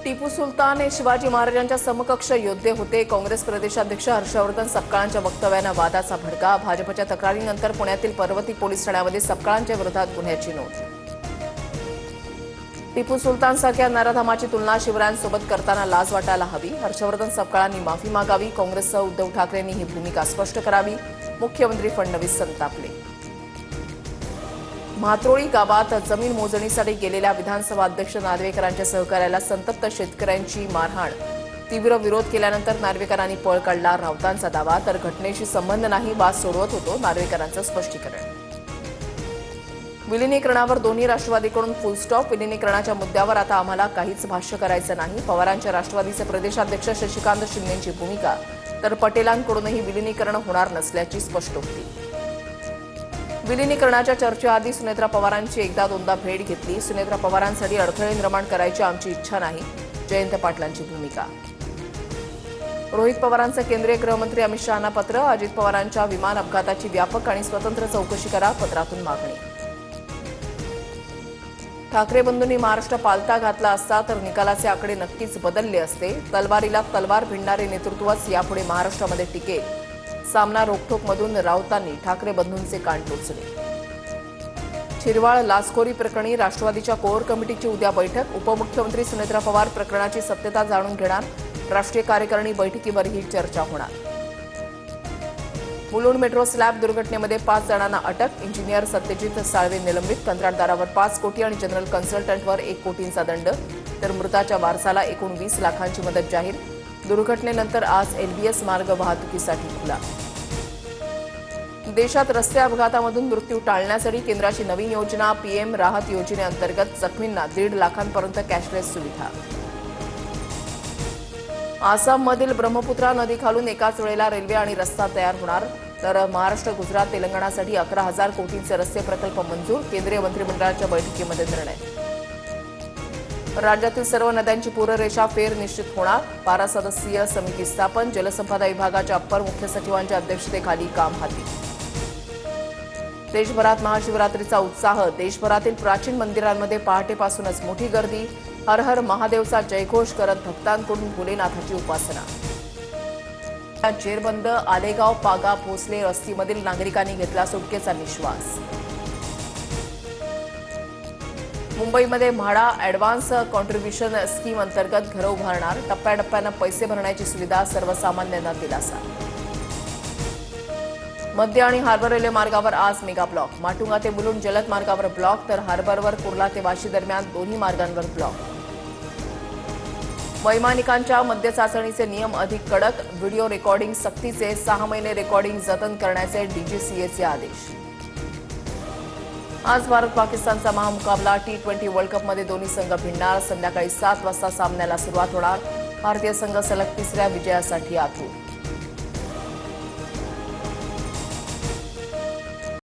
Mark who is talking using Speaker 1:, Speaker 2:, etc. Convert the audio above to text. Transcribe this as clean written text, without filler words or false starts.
Speaker 1: टिपू सुलतान हे शिवाजी महाराजांच्या समकक्ष योद्धे होते. काँग्रेस प्रदेशाध्यक्ष हर्षवर्धन सपकाळांच्या वक्तव्यानं वादाचा भडका. भाजपच्या तक्रारीनंतर पुण्यातील पर्वती पोलीस ठाण्यामध्ये सपकाळांच्या विरोधात गुन्ह्याची नोंद. टिपू सुलतानसारख्या नराधमाची तुलना शिवरायांसोबत करताना लाज वाटायला हवी. हर्षवर्धन सपकाळांनी माफी मागावी. काँग्रेससह उद्धव ठाकरेंनी ही भूमिका स्पष्ट करावी. मुख्यमंत्री फडणवीस संतापले. म्हात्रोळी गावात जमीन मोजणीसाठी गेलेल्या विधानसभा अध्यक्ष नार्वेकरांच्या सहकार्याला संतप्त शेतकऱ्यांची मारहाण. तीव्र विरोध केल्यानंतर नार्वेकरांनी पळ काढला. राऊतांचा दावा, तर घटनेशी संबंध नाही, वाद सोडवत होतो, नार्वेकरांचं स्पष्टीकरण. विलिनीकरणावर दोन्ही राष्ट्रवादीकडून फुलस्टॉप. विलिनीकरणाच्या मुद्द्यावर आता आम्हाला काहीच भाष्य करायचं नाही. पवारांच्या राष्ट्रवादीचे प्रदेशाध्यक्ष शशिकांत शिंदेंची भूमिका, तर पटेलांकडूनही विलिनीकरण होणार नसल्याची स्पष्टोक्ती. विलिनीकरणाच्या चर्चेआधी सुनेत्रा पवारांची एकदा दोनदा भेट घेतली. सुनेत्रा पवारांसाठी अडथळे निर्माण करायची आमची इच्छा नाही, जयंत पाटलांची भूमिका. रोहित पवारांचं केंद्रीय गृहमंत्री अमित शहांना पत्र. अजित पवारांच्या विमान अपघाताची व्यापक आणि स्वतंत्र चौकशी करा, पत्रातून मागणी. ठाकरे बंधूंनी महाराष्ट्र पालथा घातला असता तर निकालाचे आकडे नक्कीच बदलले असते. तलवारीला तलवार भिडणारे नेतृत्वच यापुढे महाराष्ट्रामध्ये टिकेल. सामना रोखठोकमधून राऊतांनी ठाकरे बंधूंचे कान टोचले. शिरवाळ लाचखोरी प्रकरणी राष्ट्रवादीच्या कोअर कमिटीची उद्या बैठक. उपमुख्यमंत्री सुनेत्रा पवार प्रकरणाची सत्यता जाणून घेणार. राष्ट्रीय कार्यकारिणी बैठकीवरही चर्चा होणार. मुलुंड मेट्रो स्लॅब दुर्घटनेमध्ये 5 जणांना अटक. इंजिनियर सत्यजित साळवे निलंबित. कंत्राटदारावर 5 कोटी आणि जनरल कन्सल्टंटवर 1 कोटींचा दंड, तर मृताच्या वारसाला एकूण 20 लाखांची मदत जाहीर. दुर्घटनेनंतर आज एलबीएस मार्ग वाहतुकीसाठी खुला. देशात रस्ते अपघातामधून मृत्यू टाळण्यासाठी केंद्राची नवीन योजना. पीएम राहत योजनेअंतर्गत जखमींना 1.5 लाखांपर्यंत कॅशलेस सुविधा. आसाममधील ब्रह्मपुत्रा नदीखालून एकाच वेळेला रेल्वे आणि रस्ता तयार होणार, तर महाराष्ट्र, गुजरात, तेलंगणासाठी 11,000 कोटींचे रस्ते प्रकल्प मंजूर. केंद्रीय मंत्रिमंडळाच्या बैठकीमध्ये निर्णय. राज्यातील सर्व नद्यांची पूररेषा फेर निश्चित होणार. 12 सदस्यीय समिती स्थापन. जलसंपदा विभागाच्या अप्पर मुख्य सचिवांच्या अध्यक्षतेखाली काम हाती. देशभरात महाशिवरात्रीचा उत्साह. देशभरातील प्राचीन मंदिरांमध्ये पहाटेपासूनच मोठी गर्दी. हर हर महादेवचा जयघोष करत भक्तांकडून भोलेनाथाची उपासना. जेरबंद आलेगाव पागा भोसले वस्तीमधील नागरिकांनी घेतला सुटकेचा निश्वास. मुंबईमध्ये म्हाडा ॲडव्हान्स कॉन्ट्रिब्युशन स्कीम अंतर्गत घरं उभारणार. टप्प्याटप्प्यानं पैसे भरण्याची सुविधा. सर्वसामान्यांना दिलासा. मध्य आणि हार्बर रेल्वे मार्गावर आज मेगा ब्लॉक. माटुंगा ते मुलुंड जलद मार्गावर ब्लॉक, तर हार्बरवर कुर्ला ते वाशी दरम्यान दोन्ही मार्गांवर ब्लॉक. वैमानिकांच्या मद्य चाचणीचे नियम अधिक कडक. व्हिडिओ रेकॉर्डिंग सक्तीचे. 6 महिने रेकॉर्डिंग जतन करण्याचे डीजीसीएचे आदेश. आज भारत पाकिस्तानचा महामुकाबला. T20 वर्ल्ड कपमध्ये दोन्ही संघ भिडणार. संध्याकाळी 7 वाजता सामन्याला सुरुवात होणार. भारतीय संघ सलग 3ऱ्या विजयासाठी आतुर.